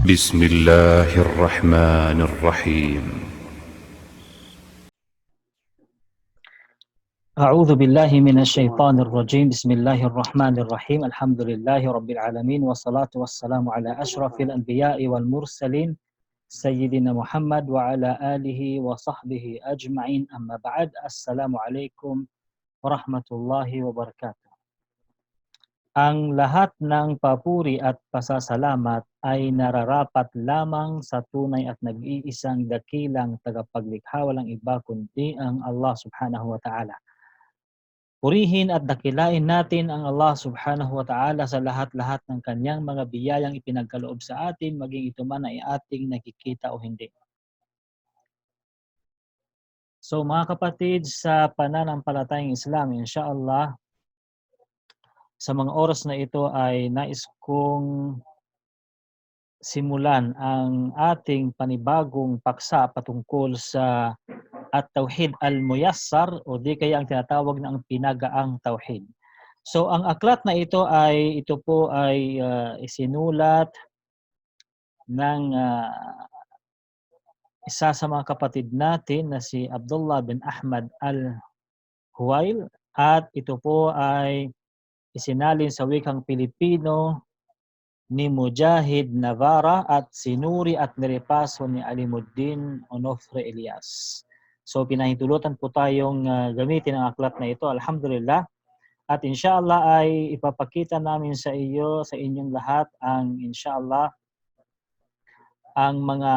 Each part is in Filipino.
بسم الله الرحمن الرحيم. أعوذ بالله من الشيطان الرجيم. بسم الله الرحمن الرحيم. الحمد لله رب العالمين، والصلاة والسلام على أشرف الأنبياء والمرسلين سيدنا محمد وعلى آله وصحبه أجمعين. أما بعد، السلام عليكم ورحمة الله وبركاته. Ang lahat ng papuri at pasasalamat ay nararapat lamang sa tunay at nag-iisang dakilang tagapaglikha, walang iba kundi ang Allah subhanahu wa ta'ala. Purihin at dakilain natin ang Allah subhanahu wa ta'ala sa lahat-lahat ng kanyang mga biyayang ipinagkaloob sa atin, maging ito man ay ating nakikita o hindi. So mga kapatid, sa pananampalatayang Islam, insyaAllah, sa mga oras na ito ay nais kong simulan ang ating panibagong paksa patungkol sa At-Tauhid Al-Muyassar o di kaya ang tinatawag na ang pinagaang tauhid. So ang aklat na ito po ay isinulat ng isa sa mga kapatid natin na si Abdullah bin Ahmad Al-Huwail, at ito po ay isinalin sa wikang Pilipino ni Mujahid Navarra at sinuri at nirepaso ni Alimuddin Onofre Elias. So pinahintulutan po tayong gamitin ang aklat na ito, alhamdulillah. At inshallah ay ipapakita namin sa inyong lahat ang inshallah ang mga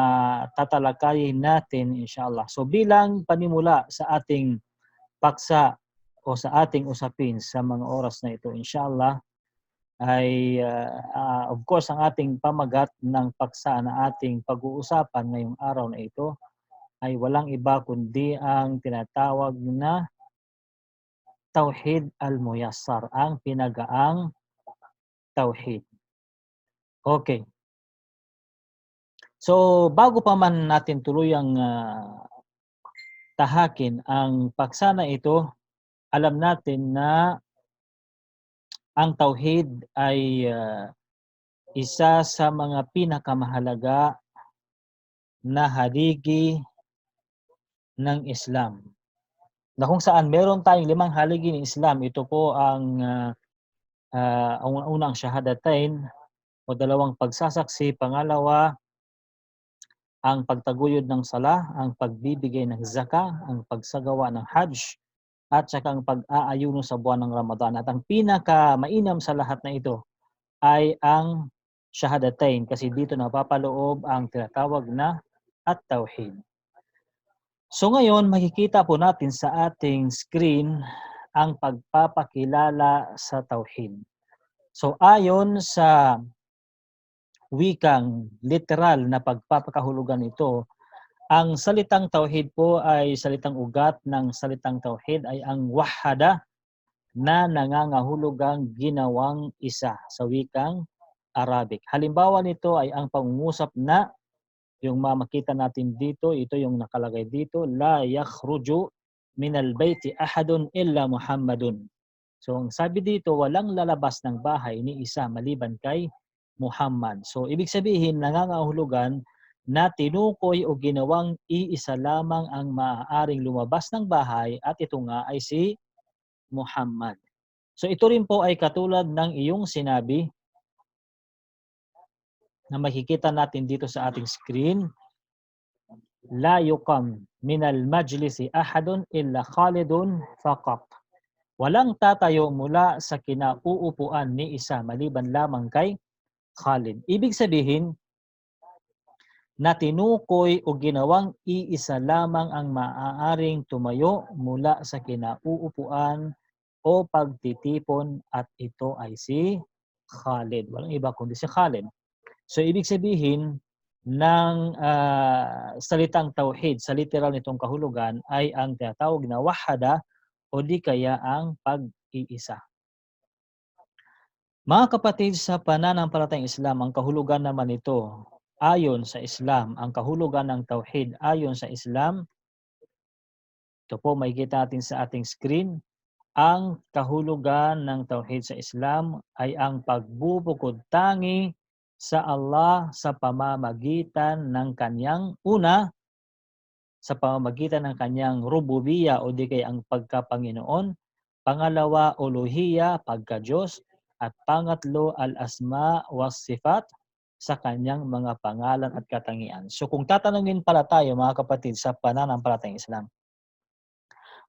tatalakayin natin inshallah. So bilang panimula sa ating paksa o sa ating usapin sa mga oras na ito inshallah ay of course ang ating pamagat ng paksa na ating pag-uusapan ngayong araw na ito ay walang iba kundi ang tinatawag na Tauhid Al-Muyassar, ang pinagaang tauhid. Okay. So bago pa man natin tuluyang tahakin ang paksa na ito, alam natin na ang tauhid ay isa sa mga pinakamahalaga na haligi ng Islam. Na kung saan meron tayong 5 haligi ng Islam, ito po ang unang shahadatain o 2 pagsasaksi, pangalawa ang pagtaguyod ng sala, ang pagbibigay ng zakah, ang pagsagawa ng hajj, at saka ang pag-aayuno sa buwan ng Ramadan. At ang pinakamainam sa lahat na ito ay ang shahadatain, kasi dito napapaloob ang tinatawag na at-tauhid. So ngayon, makikita po natin sa ating screen ang pagpapakilala sa tauhid. So ayon sa wikang literal na pagpapakahulugan ito, ang salitang tauhid po ay salitang ugat ng salitang tauhid ay ang wahada na nangangahulugang ginawang isa sa wikang Arabic. Halimbawa nito ay ang pangungusap na yung makita natin dito, ito yung nakalagay dito, la yakhruju minal bayti ahadun illa Muhammadun. So ang sabi dito, walang lalabas ng bahay ni isa maliban kay Muhammad. So ibig sabihin, nangangahulugan na tinukoy o ginawang iisa lamang ang maaaring lumabas ng bahay, at ito nga ay si Muhammad. So ito rin po ay katulad ng iyong sinabi na makikita natin dito sa ating screen, la yuqam minal majlisi ahadun illa Khalidun faqat. Walang tatayo mula sa kinauupuan ni isa maliban lamang kay Khalid. Ibig sabihin na tinukoy o ginawang iisa lamang ang maaaring tumayo mula sa kinauupuan o pagtitipon, at ito ay si Khalid. Walang iba kundi si Khalid. So ibig sabihin ng salitang tauhid sa literal nitong kahulugan ay ang tinatawag na wahada o di kaya ang pag-iisa. Mga kapatid, sa pananampalatayang Islam, ang kahulugan naman ito ayon sa Islam, ang kahulugan ng tauhid ayon sa Islam, ito po makikita natin sa ating screen, ang kahulugan ng tauhid sa Islam ay ang pagbubukod tangi sa Allah sa pamamagitan ng kanyang sa pamamagitan ng kanyang rububiyya o di kay ang pagkapanginoon, pangalawa, uluhiyya, pagka-Diyos, at pangatlo, al-asma was sifat, sa kanyang mga pangalan at katangian. So kung tatanungin pala tayo mga kapatid sa pananampalatayang Islam,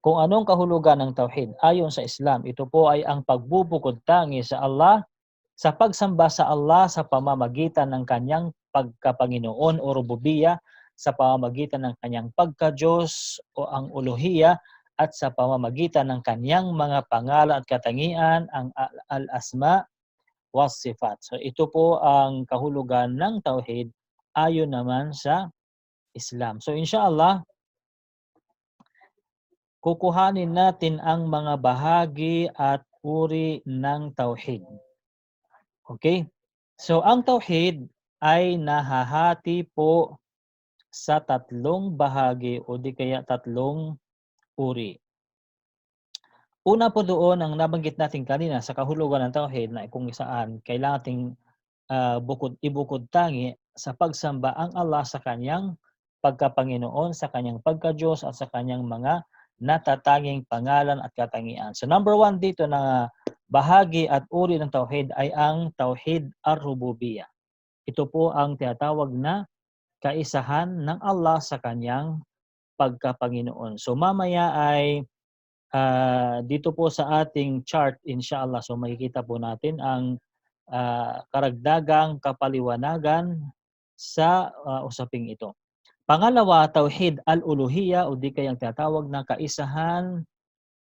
kung anong kahulugan ng tauhid ayon sa Islam, ito po ay ang pagbubukod tangi sa Allah, sa pagsamba sa Allah sa pamamagitan ng kanyang pagkapanginoon o rububiyya, sa pamamagitan ng kanyang pagka-Diyos o ang uluhiyya, at sa pamamagitan ng kanyang mga pangalan at katangian, ang al-asma was sifat. So ito po ang kahulugan ng tauhid ayon naman sa Islam. So inshallah, kukuhanin natin ang mga bahagi at uri ng tauhid. Okay? So ang tauhid ay nahahati po sa tatlong bahagi o di kaya tatlong uri. Una po doon ang nabanggit natin kanina sa kahulugan ng tauhid na kung saan kailangan nating ibukod tangi sa pagsamba ang Allah sa kanyang pagkapanginoon, sa kanyang pagka-Diyos at sa kanyang mga natatanging pangalan at katangian. So number one dito na bahagi at uri ng tauhid ay ang tauhid ar-rububiyya. Ito po ang tinatawag na kaisahan ng Allah sa kanyang pagkapanginoon. So mamaya ay dito po sa ating chart inshallah, so makikita po natin ang karagdagang kapaliwanagan sa usaping ito. Pangalawa, tauhid al-uluhiyya o di kayang tinatawag na kaisahan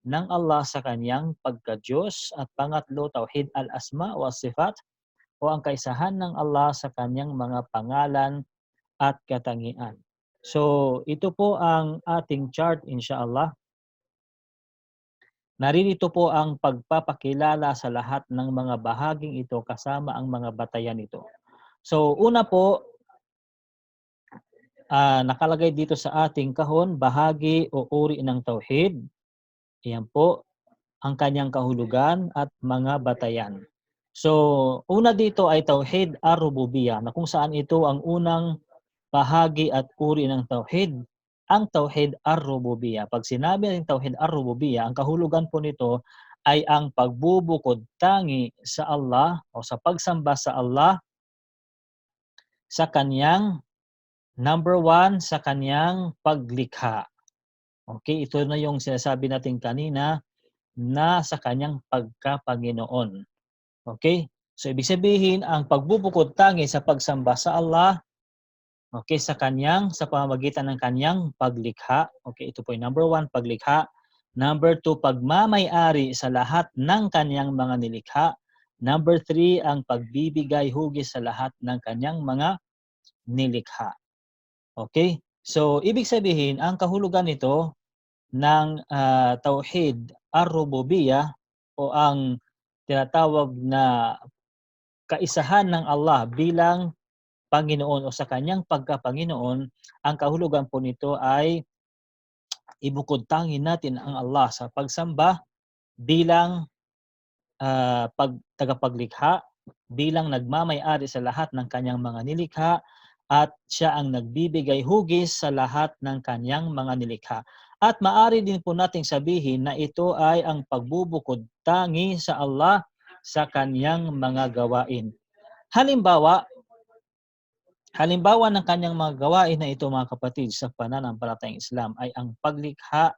ng Allah sa kanyang pagka-Diyos. At pangatlo, tauhid al-asma wa sifat o ang kaisahan ng Allah sa kanyang mga pangalan at katangian. So ito po ang ating chart inshallah. Naririto po ang pagpapakilala sa lahat ng mga bahaging ito kasama ang mga batayan nito. So una po, nakalagay dito sa ating kahon, bahagi o uri ng tauhid. Ayan po, ang kanyang kahulugan at mga batayan. So una dito ay tauhid ar-rububiyya, na kung saan ito ang unang bahagi at uri ng tauhid, ang tauhid ar-rububiyya. Pag sinabi ng tauhid ar-rububiyya, ang kahulugan po nito ay ang pagbubukod tangi sa Allah o sa pagsamba sa Allah sa kanyang number one, sa kanyang paglikha. Okay, ito na yung sinasabi natin kanina na sa kanyang pagkapanginoon. Okay? So ibig sabihin ang pagbubukod tangi sa pagsamba sa Allah, okay, sa pamamagitan ng kanyang paglikha. Okay, ito po yung number one, paglikha. Number two, pagmamay-ari sa lahat ng kanyang mga nilikha. Number three, ang pagbibigay hugis sa lahat ng kanyang mga nilikha. Okay? So, ibig sabihin, ang kahulugan nito ng tauhid ar-rububiyya o ang tinatawag na kaisahan ng Allah bilang Panginoon o sa kanyang pagkapanginoon, ang kahulugan po nito ay ibukod tangin natin ang Allah sa pagsamba bilang tagapaglikha, bilang nagmamay-ari sa lahat ng kanyang mga nilikha, at siya ang nagbibigay hugis sa lahat ng kanyang mga nilikha. At maari din po nating sabihin na ito ay ang pagbubukod tangi sa Allah sa kanyang mga gawain. Halimbawa ng kanyang mga gawain na ito mga kapatid sa pananampalatayang Islam ay ang paglikha.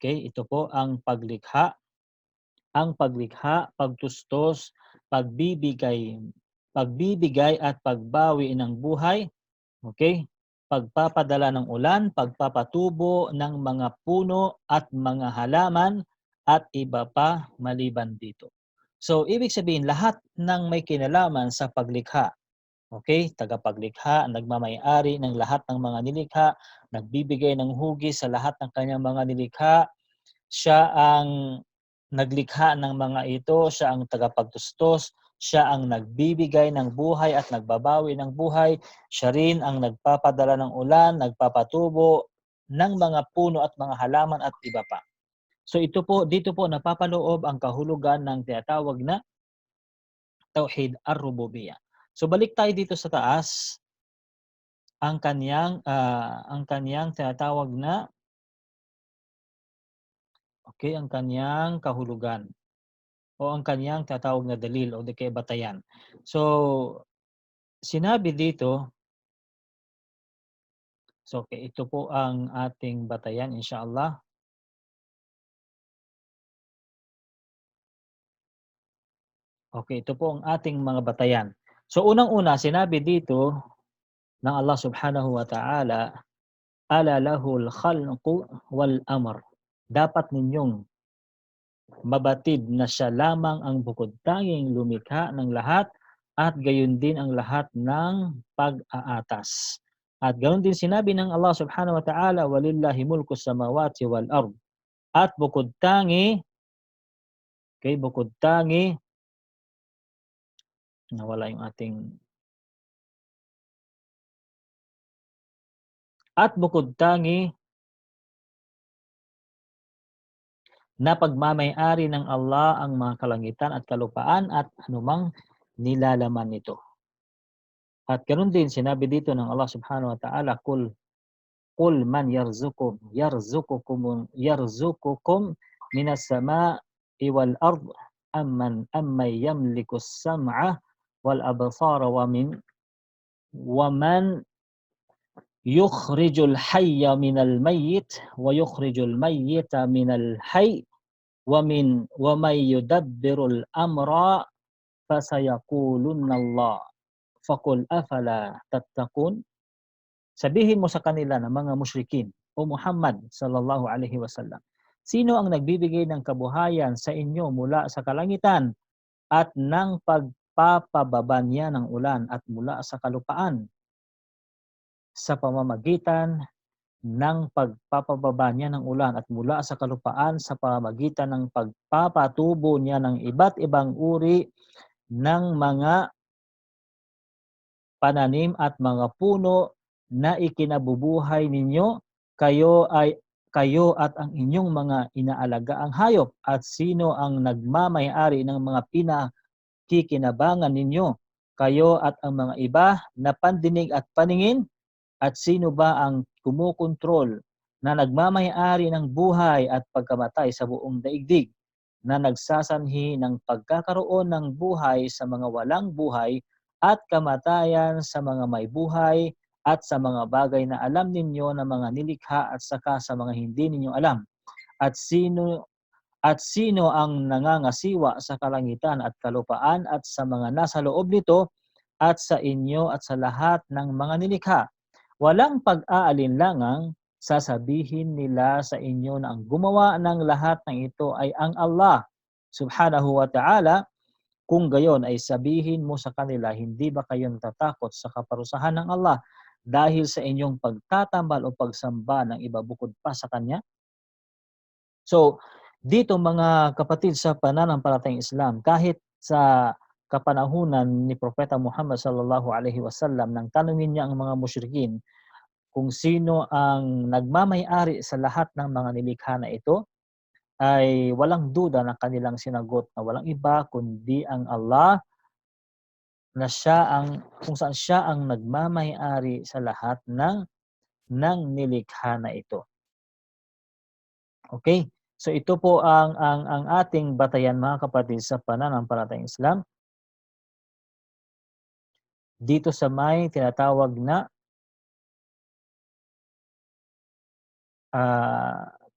Okay, ito po ang paglikha, pagtustos, pagbibigay at pagbawi ng buhay. Okay? Pagpapadala ng ulan, pagpapatubo ng mga puno at mga halaman at iba pa maliban dito. So, ibig sabihin lahat ng may kinalaman sa paglikha. Okay? Tagapaglikha, nagmamay-ari ng lahat ng mga nilikha, nagbibigay ng hugis sa lahat ng kanyang mga nilikha. Siya ang naglikha ng mga ito, siya ang tagapagtustos, siya ang nagbibigay ng buhay at nagbabawi ng buhay, siya rin ang nagpapadala ng ulan, nagpapatubo ng mga puno at mga halaman at iba pa. So dito po napapaloob ang kahulugan ng tinatawag na tauhid ar-rububiyya. So balik tayo dito sa taas, ang kaniyang tinatawag na ang kaniyang kahulugan o ang kaniyang tinatawag na dalil o di kaya batayan. So, sinabi dito, ito po ang ating batayan inshallah. Ito po ang ating mga batayan. So unang-una sinabi dito ng Allah Subhanahu wa Ta'ala, "Ala lahul khalqu wal amr." Dapat ninyong mabatid na siya lamang ang bukod-tanging lumikha ng lahat at gayon din ang lahat ng pag-aatas. At gayon din sinabi ng Allah Subhanahu wa Ta'ala, "Walillahi mulku samawati wal ard." At bukod-tangi, bukod-tangi, nawala yung ating at bukod-tangi na pagmamay-ari ng Allah ang mga kalangitan at kalupaan at anumang nilalaman nito. At ganoon din sinabi dito ng Allah Subhanahu wa Ta'ala, Qul man yarzuqukum minas sama'i wal ard amman yamliku as-sam'a wal absara wa man yukhrijul hayya minal mayyit wa yukhrijul mayyita minal hayy wa may yudabbirul amra fasayaqulunna Allah faqul afala tattaqun. Sabihin mo sa kanila na mga musyrikin o Muhammad sallallahu alaihi wasallam, sino ang nagbibigay ng kabuhayan sa inyo mula sa kalangitan at ng pagpapababa niya ng ulan at mula sa kalupaan sa pamamagitan ng pagpapababa niya ng ulan at mula sa kalupaan sa pamamagitan ng pagpapatubo niya ng iba't ibang uri ng mga pananim at mga puno na ikinabubuhay ninyo, kayo at ang inyong mga inaalagaang hayop, at sino ang nagmamay-ari ng mga pinakikinabangan ninyo, kayo at ang mga iba na pandinig at paningin, at sino ba ang kumukontrol na nagmamay-ari ng buhay at pagkamatay sa buong daigdig, na nagsasanhi ng pagkakaroon ng buhay sa mga walang buhay at kamatayan sa mga may buhay at sa mga bagay na alam ninyo na mga nilikha at saka sa mga hindi ninyo alam. At sino ang nangangasiwa sa kalangitan at kalupaan at sa mga nasa loob nito at sa inyo at sa lahat ng mga nilikha. Walang pag-aalinlangang sasabihin nila sa inyo na ang gumawa ng lahat ng ito ay ang Allah Subhanahu wa Ta'ala. Kung gayon ay sabihin mo sa kanila, hindi ba kayo natatakot sa kaparusahan ng Allah dahil sa inyong pagtatambal o pagsamba ng iba bukod pa sa Kanya? So, dito mga kapatid sa pananampalatayang Islam, kahit sa kapanahunan ni Propeta Muhammad sallallahu alaihi wasallam nang tanungin niya ang mga musyrikin kung sino ang nagmamay-ari sa lahat ng mga nilikha na ito, ay walang duda na kanilang sinagot na walang iba kundi ang Allah, na kung saan siya ang nagmamay-ari sa lahat ng nilikha na ito. Okay? So ito po ang ating batayan mga kapatid sa pananampalatayang Islam. Dito sa may tinatawag na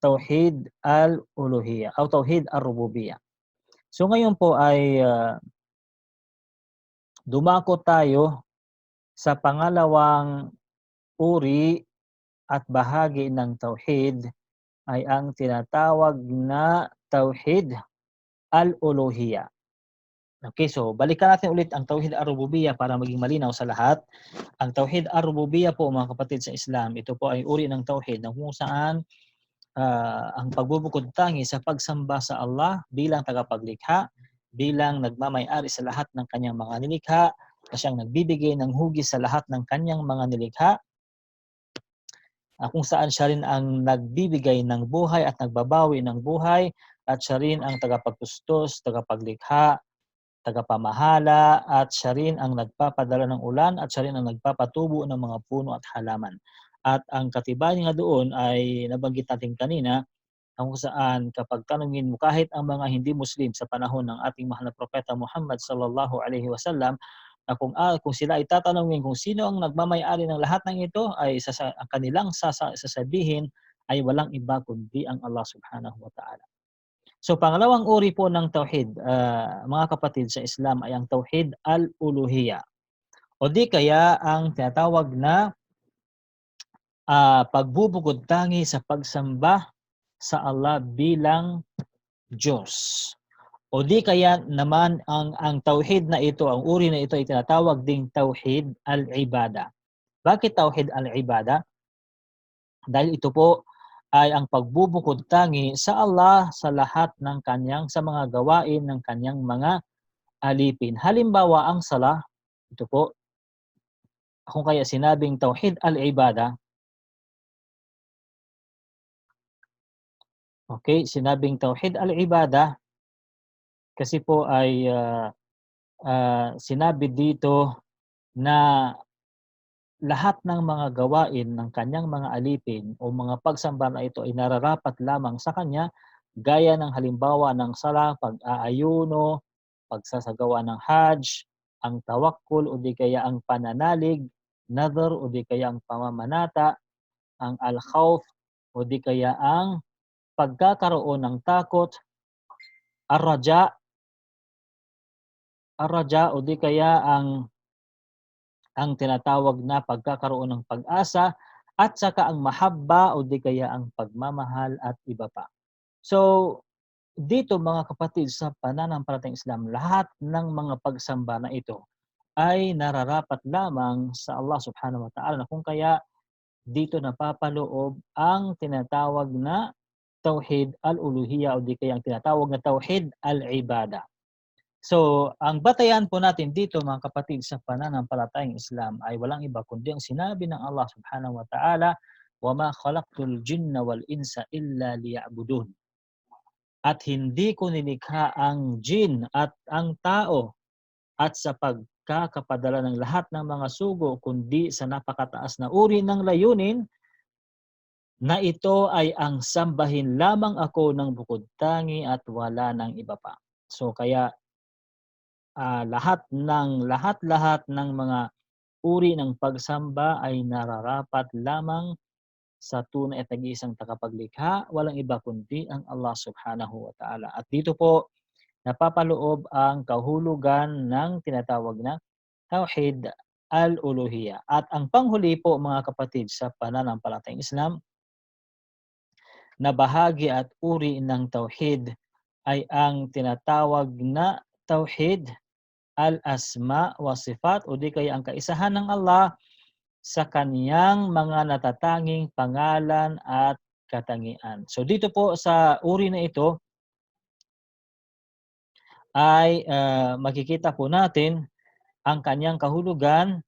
Tauhid al-Uluhiyya o Tauhid ar-Rububiyyah. So ngayon po ay dumako tayo sa pangalawang uri at bahagi ng Tauhid, ay ang tinatawag na Tauhid al-Uluhiyya. Okay, so balikan natin ulit ang Tauhid ar-Rububiyyah para maging malinaw sa lahat. Ang Tauhid ar-Rububiyyah po mga kapatid sa Islam, ito po ay uri ng Tauhid na kung saan ang pagbubukod tangi sa pagsamba sa Allah bilang tagapaglikha, bilang nagmamay-ari sa lahat ng kanyang mga nilikha, na siyang nagbibigay ng hugis sa lahat ng kanyang mga nilikha, kung saan siya rin ang nagbibigay ng buhay at nagbabawi ng buhay, at siya rin ang tagapagtustos, tagapaglikha, tagapamahala, at siya rin ang nagpapadala ng ulan, at siya rin ang nagpapatubo ng mga puno at halaman. At ang katibayan nga doon ay nabanggit natin kanina, kung saan kapag tanungin mo kahit ang mga hindi Muslim sa panahon ng ating mahal na propeta Muhammad sallallahu alaihi wasallam, na kung sila ay tatanungin kung sino ang nagmamay-ari ng lahat ng ito, ay ang kanilang sasabihin ay walang iba kundi ang Allah subhanahu wa ta'ala. So pangalawang uri po ng tauhid, mga kapatid sa Islam, ay ang tauhid al-uluhiyya, o di kaya ang tinatawag na pagbubukod tangi sa pagsamba sa Allah bilang Diyos. O di kaya naman ang tauhid na ito, ang uri na ito ay tinatawag ding tauhid al-ibada. Bakit tauhid al-ibada? Dahil ito po ay ang pagbubukod tangi sa Allah sa lahat ng sa mga gawain ng kanyang mga alipin. Halimbawa, ang sala, ito po, kung kaya sinabing tauhid al-ibada, okay, sinabing tauhid al-ibada kasi po ay sinabi dito na lahat ng mga gawain ng kanyang mga alipin o mga pagsamba na ito ay nararapat lamang sa kanya, gaya ng halimbawa ng sala, pag-aayuno, pagsasagawa ng hajj, ang tawakkul o di kaya ang pananalig, nadhr o di kaya ang pamamanata, ang al-khawf o di kaya ang pagkakaroon ng takot, ar-raja, o di kaya ang tinatawag na pagkakaroon ng pag-asa, at saka ang mahabba o di kaya ang pagmamahal at iba pa. So, dito mga kapatid sa pananampalatayang Islam, lahat ng mga pagsamba na ito ay nararapat lamang sa Allah subhanahu wa ta'ala, na kung kaya dito napapaloob ang tinatawag na tauhid al-uluhiyya o di kaya ang tinatawag na tauhid al-ibada. So, ang batayan po natin dito mga kapatid sa pananampalatayang Islam ay walang iba kundi ang sinabi ng Allah subhanahu wa ta'ala, وَمَا خَلَقْتُ الْجِنَّ وَالْإِنسَ إِلَّا لِيَعْبُدُونَ. At hindi ko nilikha ang jin at ang tao at sa pagkakapadala ng lahat ng mga sugo kundi sa napakataas na uri ng layunin na ito ay ang sambahin lamang ako ng bukod tangi at wala ng iba pa. So kaya lahat-lahat ng mga uri ng pagsamba ay nararapat lamang sa tunay at nag-iisang tagapaglikha, walang iba kundi ang Allah subhanahu wa ta'ala. At dito po napapaloob ang kahulugan ng tinatawag na tauhid al-uluhiyya. At ang panghuli po mga kapatid sa pananampalatayang Islam na bahagi at uri ng tauhid ay ang tinatawag na tauhid al-asma wa sifat o di kaya ang kaisahan ng Allah sa kaniyang mga natatanging pangalan at katangian. So dito po sa uri na ito ay makikita po natin ang kaniyang kahulugan,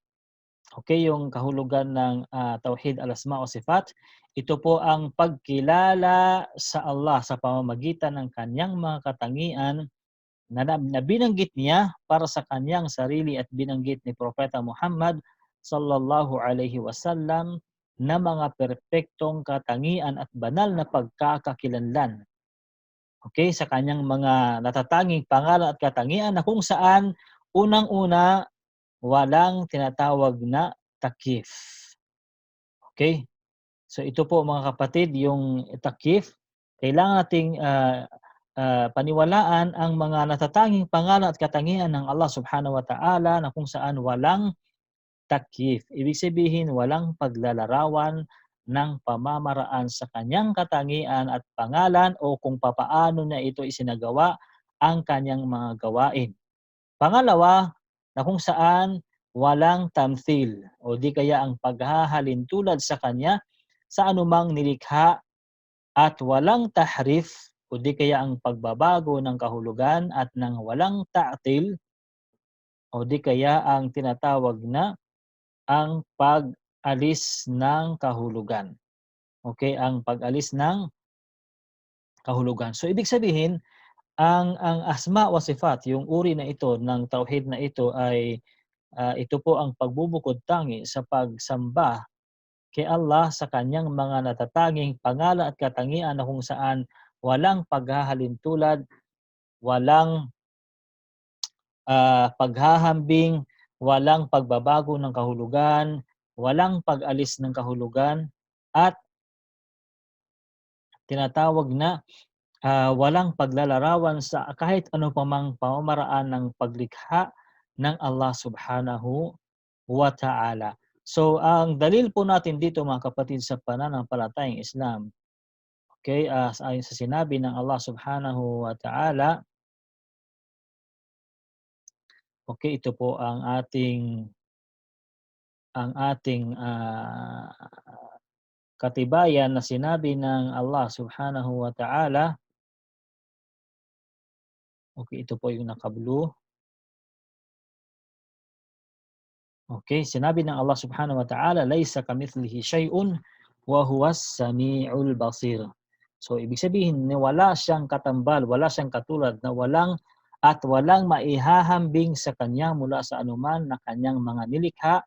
okay, yung kahulugan ng tauhid al-asma wa sifat. Ito po ang pagkilala sa Allah sa pamamagitan ng kaniyang mga katangian na binanggit niya para sa kanyang sarili at binanggit ni Propeta Muhammad sallallahu alaihi wasallam na mga perpektong katangian at banal na pagkakakilanlan. Okay, sa kanyang mga natatanging pangalan at katangian na kung saan unang-una walang tinatawag na takyif. Okay? So ito po mga kapatid, yung takyif, kailangan nating paniwalaan ang mga natatanging pangalan at katangian ng Allah subhanahu wa ta'ala na kung saan walang takyif. Ibig sabihin, walang paglalarawan ng pamamaraan sa kanyang katangian at pangalan o kung papaano na ito isinagawa ang kanyang mga gawain. Pangalawa, na kung saan walang tamthil o di kaya ang paghahalin tulad sa kanya sa anumang nilikha, at walang tahrif o di kaya ang pagbabago ng kahulugan, at nang walang ta'til o di kaya ang tinatawag na ang pag-alis ng kahulugan. Okay, ang pag-alis ng kahulugan. So ibig sabihin, ang asma wa sifat, yung uri na ito ng tauhid na ito ay ito po ang pagbubukod tangi sa pagsamba kay Allah sa kanyang mga natatanging pangalan at katangian na kung saan walang paghahalintulad, walang paghahambing, walang pagbabago ng kahulugan, walang pag-alis ng kahulugan, at tinatawag na walang paglalarawan sa kahit ano pa mang pamamaraan ng paglikha ng Allah Subhanahu wa Ta'ala. So, ang dalil po natin dito mga kapatid sa pananampalatayang Islam, okay, ayon sa sinabi ng Allah Subhanahu wa Ta'ala, okay, ito po ang ating katibayan na sinabi ng Allah Subhanahu wa Ta'ala. Okay, ito po yung naka-blue. Okay, sinabi ng Allah Subhanahu wa Ta'ala, "Laisa kamithlihi syai'un wa huwas samiul basir." So ibig sabihin, wala siyang katambal, wala siyang katulad, na walang maihahambing sa kanya mula sa anuman na kanyang mga nilikha,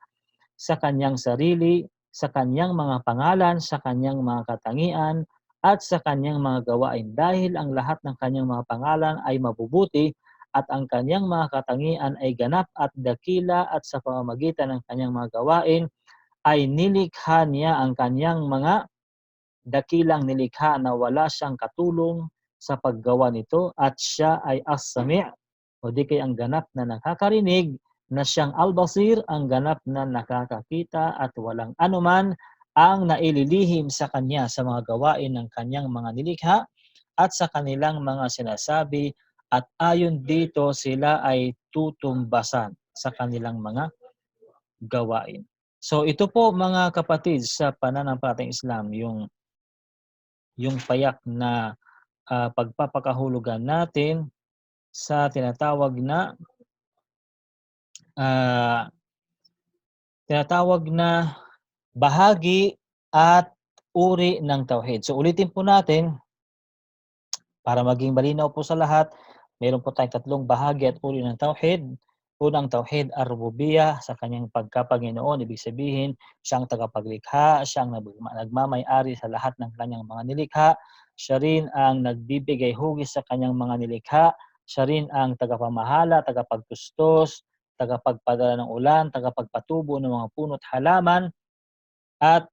sa kanyang sarili, sa kanyang mga pangalan, sa kanyang mga katangian, at sa kanyang mga gawain. Dahil ang lahat ng kanyang mga pangalan ay mabubuti at ang kanyang mga katangian ay ganap at dakila, at sa pamamagitan ng kanyang mga gawain ay nilikha niya ang kanyang mga dakilang nilikha na wala siyang katulong sa paggawa nito, at siya ay as-sami' o di kay ang ganap na nakakarinig, na siyang al-basir ang ganap na nakakakita, at walang anuman ang naililihim sa kanya sa mga gawain ng kanyang mga nilikha at sa kanilang mga sinasabi, at ayon dito sila ay tutumbasan sa kanilang mga gawain. So ito po mga kapatid sa pananampalatayang Islam, yung payak na pagpapakahulugan natin sa ah, tinatawag na bahagi at uri ng tauhid. So ulitin po natin para maging malinaw po sa lahat. Meron po tayong tatlong bahagi at uri ng tauhid. Unang tauhid ar-rububiyyah, sa kanyang pagkapanginoon, ibig sabihin siyang tagapaglikha, siyang nagmamay-ari sa lahat ng kanyang mga nilikha. Siya rin ang nagbibigay hugis sa kanyang mga nilikha. Siya rin ang tagapamahala, tagapagtustos, tagapagpadala ng ulan, tagapagpatubo ng mga puno't halaman, at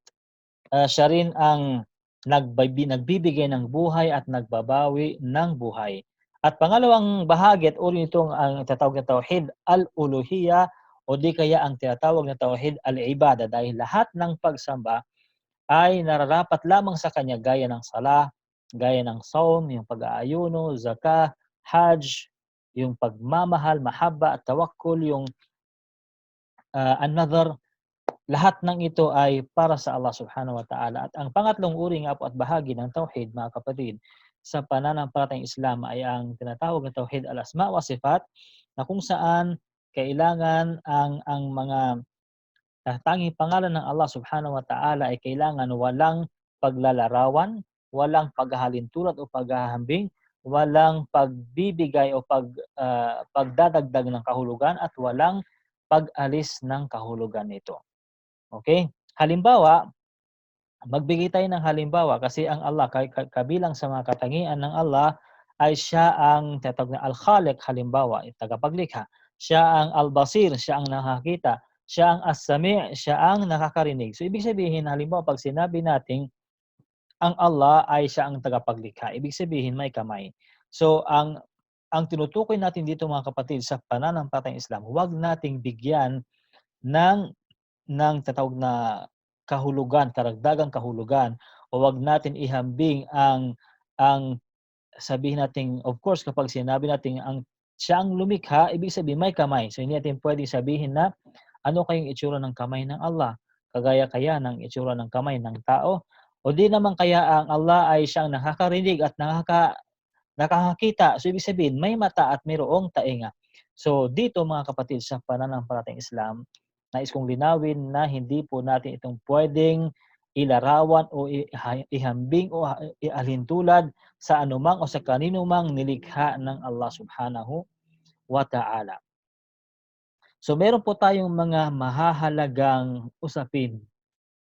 siya rin ang nagbibigay ng buhay at nagbabawi ng buhay. At pangalawang bahagi at uri nitong ang tinatawag na tauhid al-uluhiyya, o di kaya ang tinatawag na tauhid al-ibada, dahil lahat ng pagsamba ay nararapat lamang sa kanya, gaya ng sala, gaya ng saum, yung pag-aayuno, zakah, hajj, yung pagmamahal, mahabba at tawakkul, yung an-nadhr. Lahat ng ito ay para sa Allah Subhanahu wa Ta'ala. At ang pangatlong uri nga po at bahagi ng tauhid, mga kapatid, sa pananampalatayang Islam ay ang tinatawag na tauhid al-asma wa sifat, na kung saan kailangan ang mga tanging pangalan ng Allah Subhanahu wa Ta'ala ay kailangan walang paglalarawan, walang paghahalintulad o paghahambing, walang pagbibigay o pagdadagdag ng kahulugan, at walang pag-alis ng kahulugan nito. Okay? Halimbawa, magbigay tayo ng halimbawa, kasi ang Allah, kabilang sa mga katangian ng Allah ay siya ang tinatawag na al-Khaliq, halimbawa, tagapaglikha. Siya ang al-Basir, siya ang nakakita. Siya ang as-Sami', siya ang nakakarinig. So ibig sabihin, halimbawa, pag sinabi nating ang Allah ay siya ang tagapaglikha, ibig sabihin may kamay. So ang tinutukoy natin dito mga kapatid sa pananampalatayang Islam, huwag nating bigyan ng tatawag na kahulugan, karagdagang kahulugan, o wag natin ihambing ang sabihin natin, of course, kapag sinabi natin siya ang lumikha, ibig sabihin may kamay. So hindi natin pwedeng sabihin na ano kayong itsura ng kamay ng Allah? Kagaya kaya ng itsura ng kamay ng tao? O di naman kaya ang Allah ay siyang nakakarinig at nakakakita? So ibig sabihin may mata at mayroong tainga. So dito mga kapatid sa pananampalatayang Islam, nais kong linawin na hindi po natin itong pwedeng ilarawan o ihambing o ialintulad sa anumang o sa kaninumang nilikha ng Allah subhanahu wa ta'ala. So meron po tayong mga mahahalagang usapin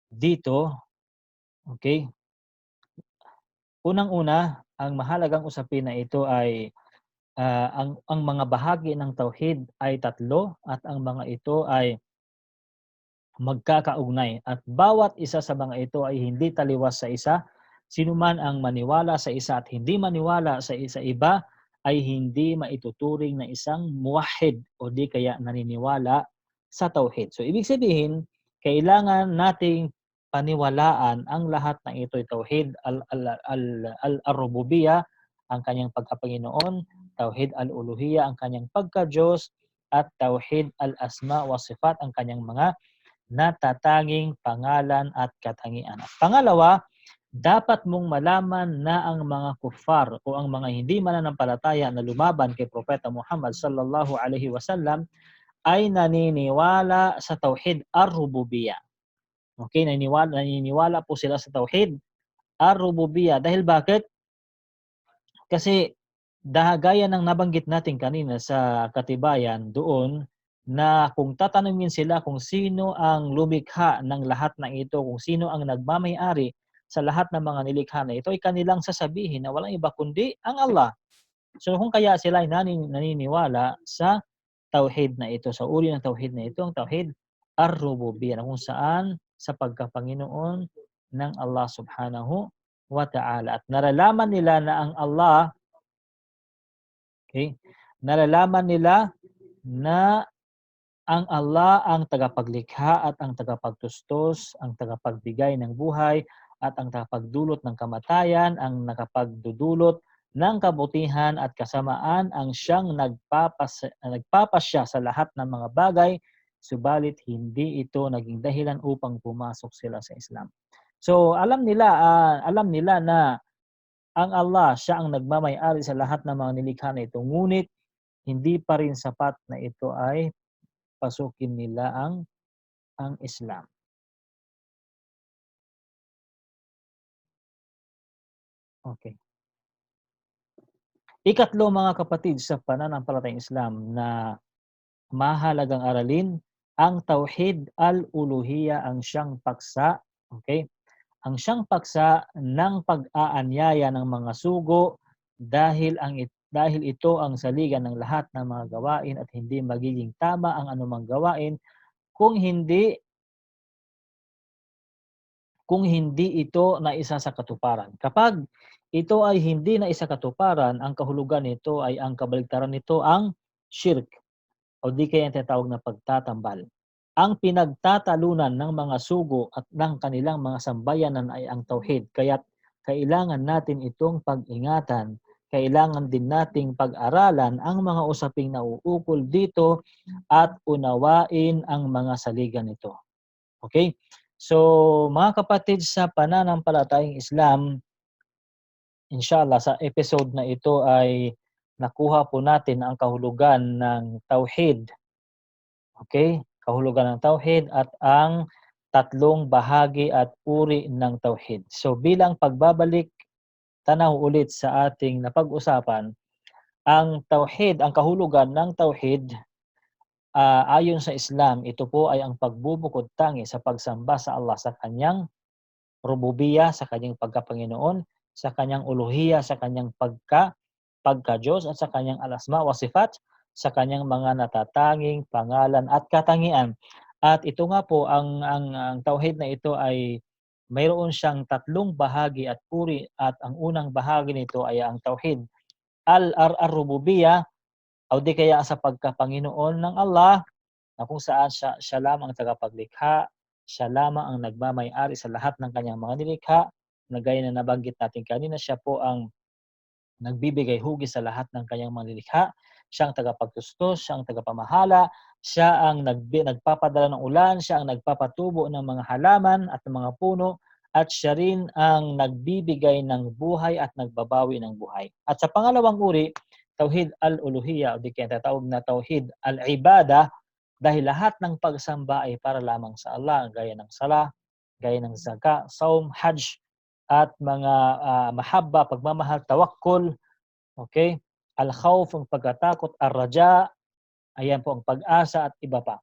dito, okay? Unang-una, ang mahalagang usapin na ito ay ang mga bahagi ng tauhid ay tatlo at ang mga ito ay magkakaugnay at bawat isa sa mga ito ay hindi taliwas sa isa. Sino man ang maniwala sa isa at hindi maniwala sa iba ay hindi maituturing na isang muwahhid o di kaya naniniwala sa tauhid. So ibig sabihin, kailangan nating paniwalaan ang lahat ng ito'y tauhid al-rububiyya, ang kanyang pagkapanginoon, tauhid al-uluhiyya, ang kanyang pagka-Diyos, at tauhid al-asma wa sifat, ang kanyang mga natatanging pangalan at katangian. At pangalawa, dapat mong malaman na ang mga kuffar o ang mga hindi mananampalataya na lumaban kay Propeta Muhammad sallallahu alaihi wasallam ay naniniwala sa tauhid ar-rububiyya. Okay, naniniwala po sila sa tauhid ar-rububiyya. Dahil bakit? Kasi gaya ng nabanggit natin kanina sa katibayan doon na kung tatanungin sila kung sino ang lumikha ng lahat ng ito, kung sino ang nagmamay-ari sa lahat ng mga nilikha na ito, ay kanilang sasabihin na walang iba kundi ang Allah. So kung kaya sila ay naniniwala sa tauhid na ito, sa uri ng tauhid na ito, ang tauhid ar-rububiyyah, kung saan sa pagkapanginoon ng Allah subhanahu wa ta'ala. At nalalaman nila na ang Allah, okay, nalalaman nila na ang Allah ang tagapaglikha at ang tagapagtustos, ang tagapagbigay ng buhay at ang tagapagdulot ng kamatayan, ang nakapagdudulot ng kabutihan at kasamaan, ang siyang nagpapasya sa lahat ng mga bagay, subalit hindi ito naging dahilan upang pumasok sila sa Islam. So alam nila na ang Allah siya ang nagmamay-ari sa lahat ng mga nilikha na ito, ngunit hindi pa rin sapat na ito ay pasukin nila ang Islam. Okay. Ikatlo, mga kapatid, sa pananampalatayang Islam na mahalagang aralin, ang tauhid al-uluhiyya ang siyang paksa, okay? Ang siyang paksa ng pag-aanyaya ng mga sugo dahil ito ang saligan ng lahat ng mga gawain at hindi magiging tama ang anumang gawain kung hindi ito naisa sa katuparan. Kapag ito ay hindi naisa katuparan, ang kahulugan nito ay ang kabaligtaran nito ang shirk o di kaya ang tinatawag na pagtatambal. Ang pinagtatalunan ng mga sugo at ng kanilang mga sambayanan ay ang tauhid. Kaya't kailangan natin itong pag-ingatan. Kailangan din nating pag-aralan ang mga usaping nauukol dito at unawain ang mga saligan nito. Okay? So, mga kapatid, sa pananampalatayang Islam, inshallah sa episode na ito ay nakuha po natin ang kahulugan ng tauhid. Okay? Kahulugan ng tauhid at ang tatlong bahagi at uri ng tauhid. So, bilang pagbabalik tanaw ulit sa ating napag-usapan, ang tauhid, ang kahulugan ng tauhid, ayon sa Islam, ito po ay ang pagbubukod tangi sa pagsamba sa Allah, sa kanyang rububiyya, sa kanyang pagkapanginoon, sa kanyang uluhiyya, sa kanyang pagka-Diyos, at sa kanyang alasma wa sifat, sa kanyang mga natatanging pangalan at katangian. At ito nga po, ang tauhid na ito ay mayroon siyang tatlong bahagi at uri, at ang unang bahagi nito ay ang tauhid al-rububiyya o di kaya sa pagkapanginoon ng Allah, na kung saan siya lamang ang tagapaglikha, siya lamang ang nagmamay-ari sa lahat ng kanyang mga nilikha, na gaya na nabanggit natin kanina, siya po ang nagbibigay hugis sa lahat ng kanyang mga nilikha, siya ang tagapagtustos, siya ang tagapamahala, siya ang nagpapadala ng ulan, siya ang nagpapatubo ng mga halaman at ng mga puno, at siya rin ang nagbibigay ng buhay at nagbabawi ng buhay. At sa pangalawang uri, tauhid al-uluhiyya o di kaya tatawag na tauhid al-ibada, dahil lahat ng pagsamba ay para lamang sa Allah, gaya ng sala, gaya ng zakat, saum, hajj, at mga mahabba, pagmamahal, tawakkul, okay? Al-khawf, ang pagkatakot, ar-raja, ayan po ang pag-asa at iba pa.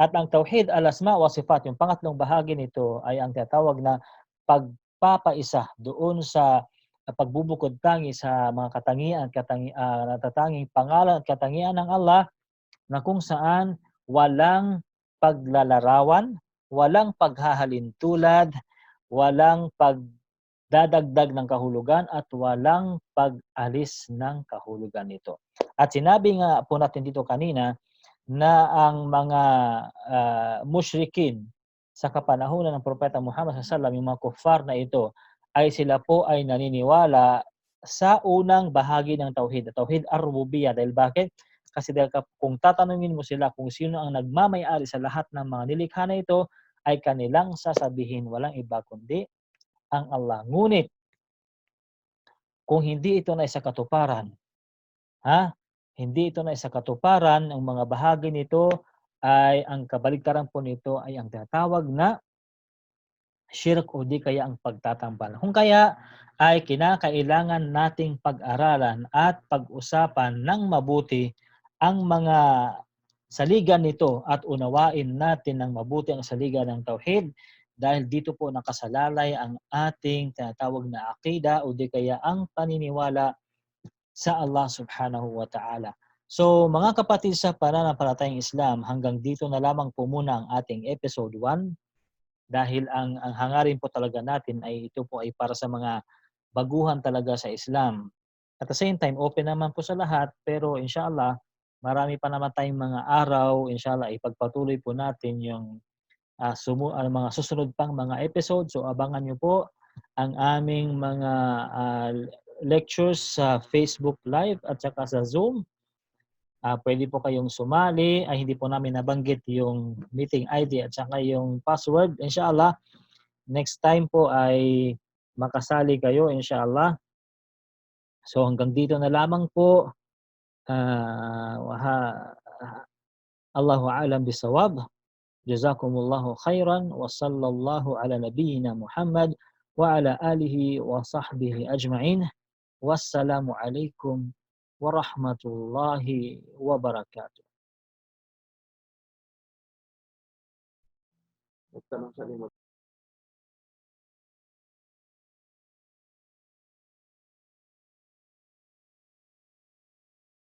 At ang tauhid al-asma wa sifat, yung pangatlong bahagi nito ay ang tinatawag na pagpapaisa doon sa pagbubukod tangi sa mga katangian, natatanging pangalan at katangian ng Allah, na kung saan walang paglalarawan, walang paghahalintulad, walang pagdadagdag ng kahulugan, at walang pag-alis ng kahulugan nito. At sinabi nga po natin dito kanina na ang mga mushrikin sa kapanahunan ng Propeta Muhammad SAW, yung mga kuffar na ito, ay sila po ay naniniwala sa unang bahagi ng tauhid, tauhid ar-rububiyyah. Dahil bakit? Kasi dahil kung tatanungin mo sila kung sino ang nagmamay-ari sa lahat ng mga nilikha na ito, ay kanilang sasabihin walang iba kundi ang Allah. Ngunit kung hindi ito na isa katuparan, hindi ito na isa katuparan, ang mga bahagi nito ay ang kabaligtaran po nito ay ang tinatawag na shirk o di kaya ang pagtatambal. Kung kaya ay kinakailangan nating pag-aralan at pag-usapan ng mabuti ang mga saligan nito at unawain natin ng mabuti ang saligan ng tauhid, dahil dito po nakasalalay ang ating tinatawag na aqida o di kaya ang paniniwala sa Allah subhanahu wa ta'ala. So mga kapatid sa pananampalatayang Islam, hanggang dito na lamang po muna ang ating episode 1, dahil ang hangarin po talaga natin ay ito po ay para sa mga baguhan talaga sa Islam. At the same time, open naman po sa lahat, pero inshallah, marami pa naman tayong mga araw, inshallah, ipagpatuloy po natin yung mga susunod pang mga episode. So abangan nyo po ang aming mga lectures sa Facebook Live at saka sa Zoom. Pwede po kayong sumali. Hindi po namin nabanggit yung meeting ID at saka yung password. Inshallah, next time po ay makasali kayo, inshallah. So hanggang dito na lamang po. Allahu a'lam bisawab. Jazakumullahu khairan wa sallallahu ala nabiyyina Muhammad wa ala alihi wa sahbihi ajma'in. Wassalamu alaikum warahmatullahi wabarakatuh.